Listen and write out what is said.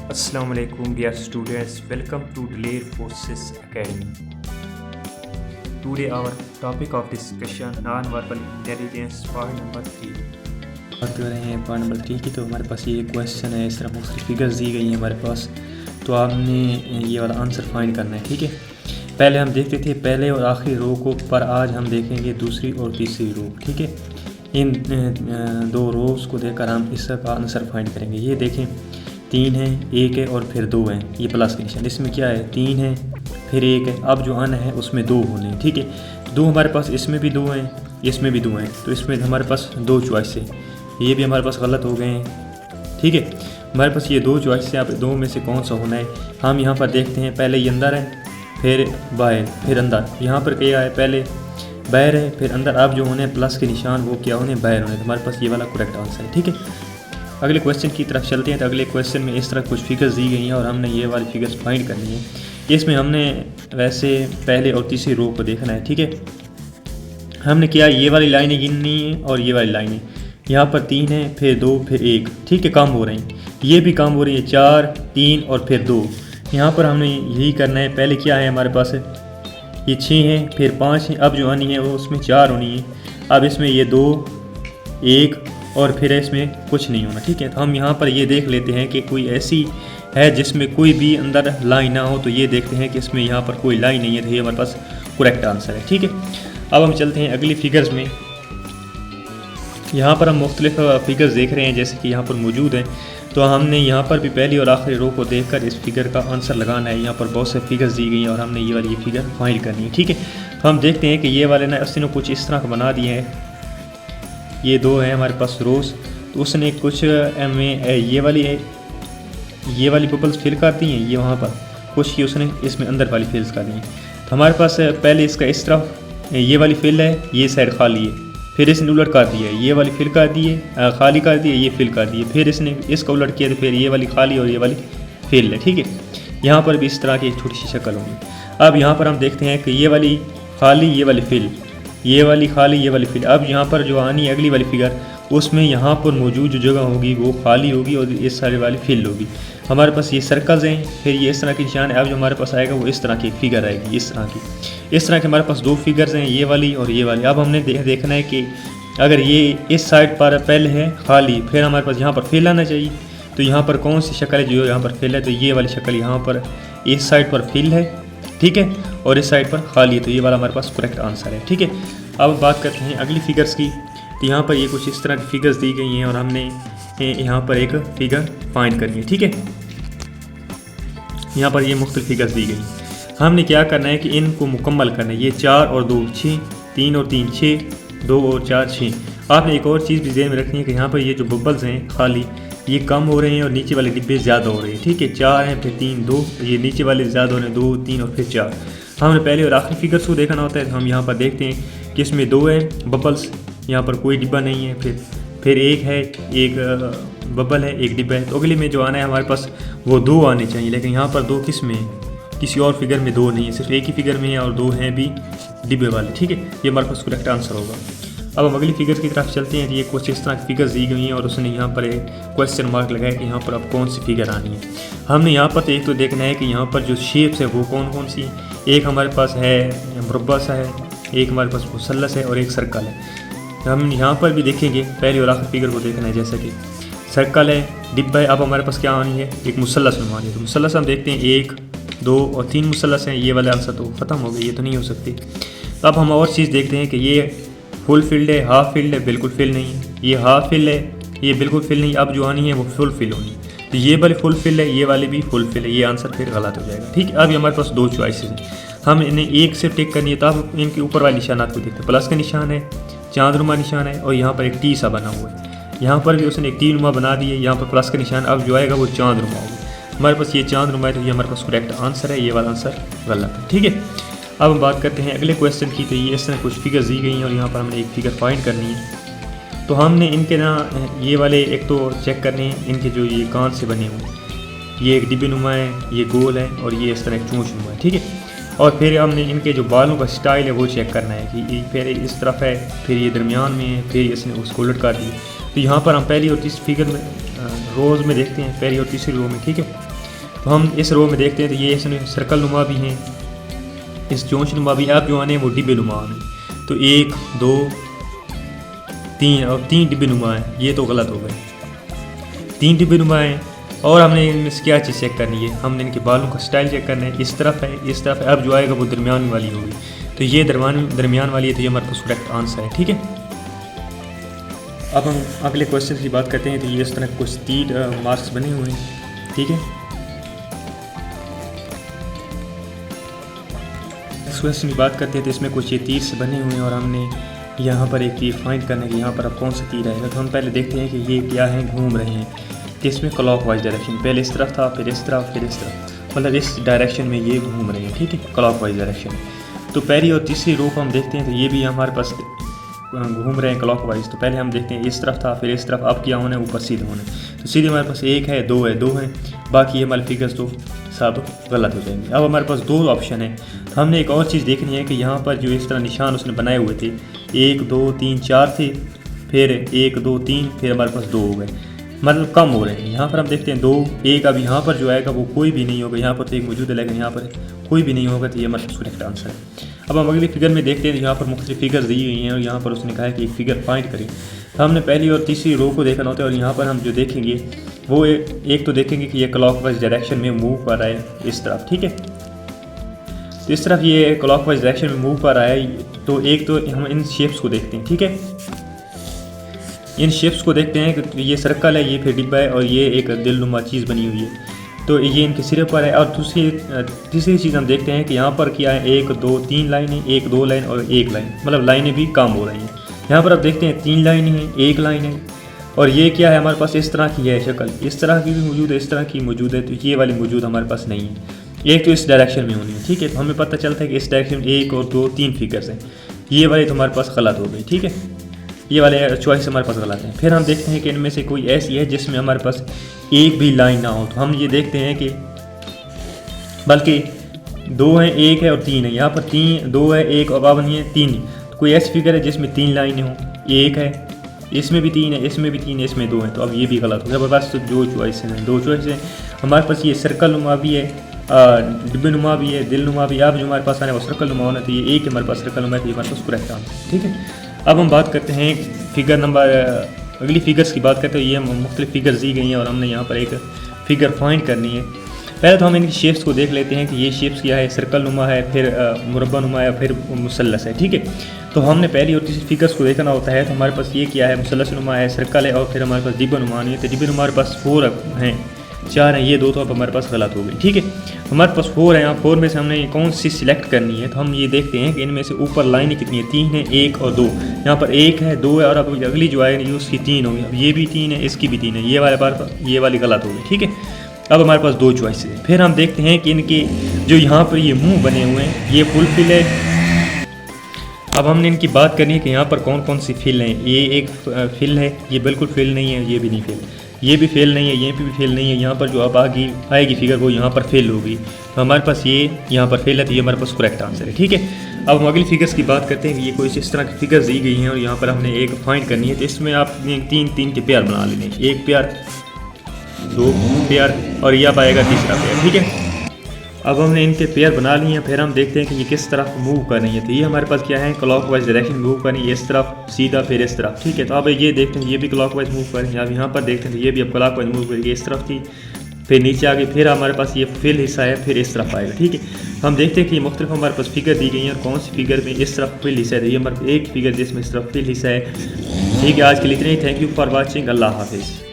Assalamu alaikum dear students, welcome to Delayed Forces Academy. Today our topic of discussion non-verbal intelligence part number 3. बात कर रहे हैं part number 3 की। तो हमारे पास ये क्वेश्चन है, इस तरह मुख्तलिफ फिगर्स दी गई हैं हमारे पास, तो आपने ये वाला आंसर फाइंड करना है। ठीक है, पहले हम देखते थे पहले और आखिरी रो को, पर आज हम देखेंगे दूसरी और तीसरी रो। ठीक है, इन दो रोज़ को देखकर हम इसका आंसर फाइंड करेंगे। ये देखें 3 है, 1 है और फिर 2 है, ये प्लस के निशान। इसमें क्या है, 3 है फिर 1 है, अब जो अन है उसमें 2 होने हैं। ठीक है, 2 हमारे पास इसमें भी 2 हैं, इसमें भी 2 हैं, तो इसमें हमारे पास 2 चॉइस है। ये भी हमारे पास गलत हो गए हैं। ठीक है, हमारे पास ये 2 चॉइस है, अब 2 में से कौन सा होना है हम यहाँ पर देखते हैं। पहले ये अंदर है फिर बाहर फिर अंदर, यहाँ पर क्या है पहले बाहर है फिर अंदर, अब जो होने प्लस के निशान वो क्या होने बाहर होने, तो हमारे पास ये वाला करेक्ट आंसर है। ठीक है, अगले क्वेश्चन की तरफ चलते हैं। तो अगले क्वेश्चन में इस तरह कुछ फिगर्स दी गई हैं और हमने ये वाली फिगर्स फाइंड करनी है। इसमें हमने वैसे पहले और तीसरी रो को देखना है। ठीक है, हमने क्या ये वाली लाइनें गिननी है और ये वाली लाइनें, यहाँ पर 3 है फिर 2 फिर 1। ठीक है, कम हो रही हैं, ये भी कम हो रही है, 4 3 और फिर 2। यहाँ पर हमने यही करना है। पहले क्या है हमारे पास ये 6 है फिर 5 है, अब जो आनी है वो उसमें 4 होनी है। अब इसमें ये 2 1 और फिर इसमें कुछ नहीं होना। ठीक है, तो हम यहाँ पर ये देख लेते हैं कि कोई ऐसी है जिसमें कोई भी अंदर लाइन ना हो, तो ये देखते हैं कि इसमें यहाँ पर कोई लाइन नहीं है, तो ये हमारे पास करेक्ट आंसर है। ठीक है, अब हम चलते हैं अगली फिगर्स में। यहाँ पर हम मुख्तलिफ फिगर्स देख रहे हैं जैसे कि यहाँ पर मौजूद हैं, तो हमने यहाँ पर भी पहली और आखिरी रो को देखकर इस फिगर का आंसर लगाना है। यहाँ पर बहुत से फिगर्स दी गई हैं और हमने ये वाली फिगर फाइंड करनी है। ठीक है, तो हम देखते हैं कि ये वाले ना उसने कुछ इस तरह का बना दिए हैं। ये 2 है हमारे पास रोज़, तो उसने कुछ में ये वाली बबल्स फिल कर दी हैं, ये वहाँ पर कुछ की उसने इसमें अंदर वाली फिल्स कर दी हैं। तो हमारे पास पहले इसका इस तरफ ये वाली फिल है, ये साइड खाली है, फिर इसने उलट कर दिया है, ये वाली फिल कर दी है, खाली कर दी है, ये फिल कर दी है, फिर इसने इसका उलट किया तो फिर ये वाली खाली और ये वाली फिल है। ठीक है, यहाँ पर भी इस तरह की एक छोटी सी शक्ल होगी। अब यहाँ पर हम देखते हैं कि ये वाली खाली ये वाली फिल, ये वाली खाली ये वाली फिल। अब यहाँ पर जो आनी है अगली वाली फिगर, उसमें यहाँ पर मौजूद जो जगह होगी वो खाली होगी और इस सारी वाली फिल होगी। हमारे पास ये सर्कल्स हैं, फिर ये इस तरह के निशान है। अब जो हमारे पास आएगा वो इस तरह की फिगर आएगी, इस तरह के हमारे पास 2 फिगर्स हैं, ये वाली और ये वाली। अब हमने देखना है कि अगर ये इस साइड पर पहले है खाली, फिर हमारे पास यहाँ पर फिल आना चाहिए, तो यहाँ पर कौन सी शक्ल है जो यहाँ पर फिल है, तो ये वाली शक्ल यहाँ पर इस साइड पर फिल है। ठीक है, और इस साइड पर खाली है, तो ये वाला हमारे पास करेक्ट आंसर है। ठीक है, अब बात करते हैं अगली फिगर्स की। तो यहाँ पर ये कुछ इस तरह की फिगर्स दी गई हैं और हमने यहाँ पर एक फिगर फाइंड करनी है। ठीक है, यहाँ पर ये मुख्तलिफ फिगर्स दी गई, हमने क्या करना है कि इनको मुकम्मल करना है। ये 4 और 2 6, 3 और 3 6, 2 और 4 6। आपने एक और चीज़ भी ध्यान में रखनी है कि यहाँ पर ये जो बबल्स हैं खाली, ये कम हो रहे हैं और नीचे वाले डिब्बे ज़्यादा हो रहे हैं। ठीक है, 4 हैं फिर 3 2, ये नीचे वाले ज़्यादा हो रहे हैं, 2 3 और फिर 4। हमने पहले और आखिरी फिगर्स को देखना होता है, तो हम यहाँ पर देखते हैं कि इसमें 2 हैं बबल्स, यहाँ पर कोई डिब्बा नहीं है, फिर 1 है, एक बबल है, एक डिब्बा है। तो अगले में जो आना है हमारे पास वो 2 आने चाहिए, लेकिन यहाँ पर 2 किस में है, किसी और फिगर में 2 नहीं है, सिर्फ एक ही फिगर में है और 2 हैं भी डिब्बे वाले। ठीक है, ये हमारे पास करेक्ट आंसर होगा। अब हम अगली फिगर की तरफ चलते हैं। ये कुछ इस तरह की फिगर्स दी गई हैं और उसने यहाँ पर एक क्वेश्चन मार्क लगाया कि यहाँ पर अब कौन सी फिगर आनी है। हमने यहाँ पर तो एक तो देखना है कि यहाँ पर जो शेप्स है वो कौन कौन सी है। एक हमारे पास है मुरब्बा सा है, एक हमारे पास मुसल्लस है और एक सर्कल है। हम यहाँ पर भी देखेंगे पहले और आखिरी फिगर को देखना है, जैसा कि सर्कल है, डिब्बा है। अब हमारे पास क्या आनी है, एक मुसल्लस बनवानी है। तो मुसल्लस हम देखते हैं 1 2 और 3 मुसल्लस हैं, ये वाले आंसर तो ख़त्म हो गए, ये तो नहीं हो सकती। तो अब हम और चीज़ देखते हैं कि ये फुल फील्ड है, हाफ फील्ड है, बिल्कुल फिल नहीं है, ये हाफ फिल है, ये बिल्कुल फिल नहीं। अब जो आनी है वो फुल फिल होनी है, तो ये वाली फुल फिल है, ये वाली भी फुल फिल है, ये आंसर फिर गलत हो जाएगा। ठीक है, अब हमारे पास 2 चॉइसेस हैं, हम इन्हें एक से टिक करनी है। तो अब इनके ऊपर वाले निशानात को देखते हैं, प्लस का निशान है, चांदनुमा निशान है और यहाँ पर एक टी सा बना हुआ है। यहाँ पर भी उसने एक टी नुमा बना दी है, यहाँ पर प्लस का निशान, अब जो आएगा वो चांदनुमा होगा। हमारे पास ये चांदनुमा है, तो ये हमारे पास करेक्ट आंसर है, ये वाला आंसर गलत है। ठीक है, अब हम बात करते हैं अगले क्वेश्चन की। तो ये इस तरह कुछ फिगर्स दी गई हैं और यहाँ पर हमने एक फिगर फाइंड करनी है। तो हमने इनके ना ये वाले एक तो चेक करने हैं, इनके जो ये कान से बने हुए, ये एक डिब्बे नुमा है, ये गोल है और ये इस तरह एक चोंच नुमा है। ठीक है, और फिर हमने इनके जो बालों का स्टाइल है वो चेक करना है कि फिर इस तरफ है, फिर ये दरमियान में है, फिर इसने उसको उलट कर दिया। तो यहाँ पर हम पहली और तीसरी फिगर में रोज़ में देखते हैं, पहली और तीसरी रो में। ठीक है, तो हम इस रो में देखते हैं तो ये इसमें सर्कल नुमा भी हैं, इस चोंच नुमा भी, अब जो आने वो डिब्बे नुमा हैं। तो 1 2 3 और 3 डिब्बे नुमा हैं, ये तो गलत हो गए। 3 डिब्बे नुमा हैं और हमने इनमें से क्या चीज़ चेक करनी है, हमने इनके बालों का स्टाइल चेक करना है। इस तरफ है, इस तरफ है, अब जो आएगा वो दरमियान वाली होगी। तो ये दरमियान वाली है, तो ये हमारे पास करेक्ट आंसर है। ठीक है, अब हम अगले क्वेश्चन की बात करते हैं। तो ये इस तरह कुछ 3 मार्क्स बने हुए हैं। ठीक है, इस क्वेश्चन की बात करते हैं तो इसमें कुछ ये तीर से बने हुए हैं और हमने यहाँ पर एक तीर फाइंड करना है कि यहाँ पर अब कौन सा तीर आएगा। तो हम पहले देखते हैं कि ये क्या है, घूम रहे हैं। तो इसमें क्लॉकवाइज डायरेक्शन, पहले इस तरफ था, फिर इस तरफ, फिर इस तरफ, मतलब इस डायरेक्शन में ये घूम रहे हैं। ठीक है, क्लॉकवाइज डायरेक्शन। तो पहली और तीसरी रो को हम देखते हैं तो ये भी हमारे पास घूम रहे हैं क्लॉकवाइज। तो पहले हम देखते हैं इस तरफ था, फिर इस तरफ, अब क्या होना है, ऊपर सीधे होना है। तो सीधे हमारे पास 1 है, 2 है, 2 है, बाकी हमारे फिगर्स तो सब गलत हो जाएंगे। अब हमारे पास 2 ऑप्शन है। तो हमने एक और चीज़ देखनी है कि यहाँ पर जो इस तरह निशान उसने बनाए हुए थे, 1 2 3 4 थे, फिर 1 2 3, फिर हमारे पास 2 हो गए, मतलब कम हो रहे हैं। यहाँ पर हम देखते हैं 2 1, अब यहाँ पर जो आएगा वो कोई भी नहीं होगा। यहाँ पर तो एक मौजूद है लेकिन यहाँ पर कोई भी नहीं होगा, तो ये हमारा करेक्ट आंसर है। अब हम अगली फिगर में देखते हैं तो यहाँ पर मुख्तलिफ फिगर्स दी हुई हैं और यहाँ पर उसने कहा है कि एक फिगर फाइंड करें। तो हमने पहली और तीसरी रो को देखना होता है और यहाँ पर हम जो देखेंगे वो एक तो देखेंगे कि ये क्लॉकवाइज डायरेक्शन में मूव कर रहा है इस तरफ। ठीक है, तो इस तरफ ये क्लॉकवाइज डायरेक्शन में मूव कर रहा है। तो एक तो हम इन शेप्स को देखते हैं। ठीक है, इन शेप्स को देखते हैं कि ये सर्कल है, ये फिर डिब्बा है और ये एक दिलनुमा चीज़ बनी हुई है। तो ये इनके सिरे पर है। और तीसरी चीज़ हम देखते हैं कि यहाँ पर क्या है, 1 2 3 लाइनें, 1 2 लाइन और 1 लाइन, मतलब लाइनें भी कम हो रही हैं। यहाँ पर आप देखते हैं 3 लाइनें हैं, 1 लाइन है, और ये क्या है हमारे पास इस तरह की है शक्ल, इस तरह की भी मौजूद है, इस तरह की मौजूद है। तो ये वाली मौजूद हमारे पास नहीं है। एक तो इस डायरेक्शन में होनी है। ठीक है, तो हमें पता चलता है कि इस डायरेक्शन में 1 और 2 3 फिगर्स हैं, ये वाली तो हमारे पास गलत हो गई। ठीक है, ये वाले चॉइस हमारे पास गलत है। फिर हम देखते हैं कि इनमें से कोई ऐसी है जिसमें हमारे पास एक भी लाइन ना हो। तो हम ये देखते हैं कि बल्कि 2 हैं, 1 है और 3 है। यहाँ पर 3 2 है, 1 और बाबा नहीं है, 3 नहीं। तो कोई ऐसी फिगर है जिसमें 3 लाइनें हों, 1 है, इसमें भी 3 है, इसमें भी 3 है, इसमें 2 है। तो अब ये भी गलत हो गया। हमारे पास तो 2 चॉइस हैं, 2 चॉइस हैं हमारे पास। ये सर्कल नुमा भी है, डिब्बे नुमा भी है, दिल नुमा भी है। अब जो हमारे पास आने वो सर्कल नुमा होना, तो ये एक हमारे पास सर्कल नुमा है, तो ये हमारे पास करेक्ट आंसर। ठीक है, अब हम बात करते हैं फिगर नंबर, अगली फिगर्स की बात करते हैं। ये मुख्तलिफ फिगर्स दी गई हैं और हमने यहाँ पर एक फिगर फाइंड करनी है। पहले तो हम इनकी शेप्स को देख लेते हैं कि ये शेप्स क्या है, सर्कल नुमा है, फिर मुरब्बा नुमा है, फिर मुसल्लस है। ठीक है, तो हमने पहली और तीसरी फिगर्स को देखना होता है। तो हमारे पास ये क्या है, मुसल्लस नुमा है, सर्कल है, और फिर हमारे पास डिब्बा नुमा नहीं है। तो डिब्बे नुमा हमारे पास 4 हैं, 4 हैं, ये 2 तो अब हमारे पास गलत हो गई। ठीक है, हमारे पास 4 है, यहाँ 4 में से हमने कौन सी सिलेक्ट करनी है। तो हम ये देखते हैं कि इनमें से ऊपर लाइनें कितनी है, 3 है, 1 और 2। यहाँ पर 1 है, 2 है, और अब अगली जो आएगी उसकी 3 होगी। अब ये भी 3 है, इसकी भी 3 है, ये वाली गलत हो गई। ठीक है, अब हमारे पास 2 चॉइस है। फिर हम देखते हैं कि इनके जो यहाँ पर ये मुंह बने हुए हैं ये फुल फिल है। अब हमने इनकी बात करनी है कि यहाँ पर कौन कौन सी फिल हैं। ये एक फिल है, ये बिल्कुल फिल नहीं है, ये भी नहीं फिल, ये भी फेल नहीं है, ये भी फेल नहीं है। यहाँ पर जो अब आएगी फिगर वो यहाँ पर फेल होगी। तो हमारे पास ये यहाँ पर फेल है, तो ये हमारे पास करेक्ट आंसर है। ठीक है, अब हम अगली फिगर्स की बात करते हैं कि ये कोई इस तरह की फिगर्स दी गई हैं और यहाँ पर हमने एक फाइंड करनी है। तो इसमें आप 3 के पेयर बना लेंगे, 1 पेयर, 2 पेयर और यह पाएगा तीसरा पेयर। ठीक है, अब हमने इनके पेयर बना लिए हैं। फिर हम देखते हैं कि ये किस तरफ मूव कर रही है। तो ये हमारे पास क्या है, क्लॉकवाइज डायरेक्शन मूव कर रही है, इस तरफ सीधा, फिर इस तरफ। ठीक है, तो अब ये देखते हैं ये भी क्लॉकवाइज मूव कर रही है। अब यहाँ पर देखते हैं ये भी अब क्लॉकवाइज मूव करेगी, इस तरफ थी, फिर नीचे आ गई, फिर हमारे पास ये फिल हिस्सा है, फिर इस तरफ आएगा। ठीक है, हम देखते हैं कि मुख्तलिफ हमारे पास फिगर दी गई हैं और कौन सी फिगर में इस तरफ फिल हिस्सा है। ये हमारे एक फिगर जिसमें इस तरफ फिल हिस्सा है। ठीक है, आज के लिए इतना ही। Thank you for watching. अल्लाह हाफिज़।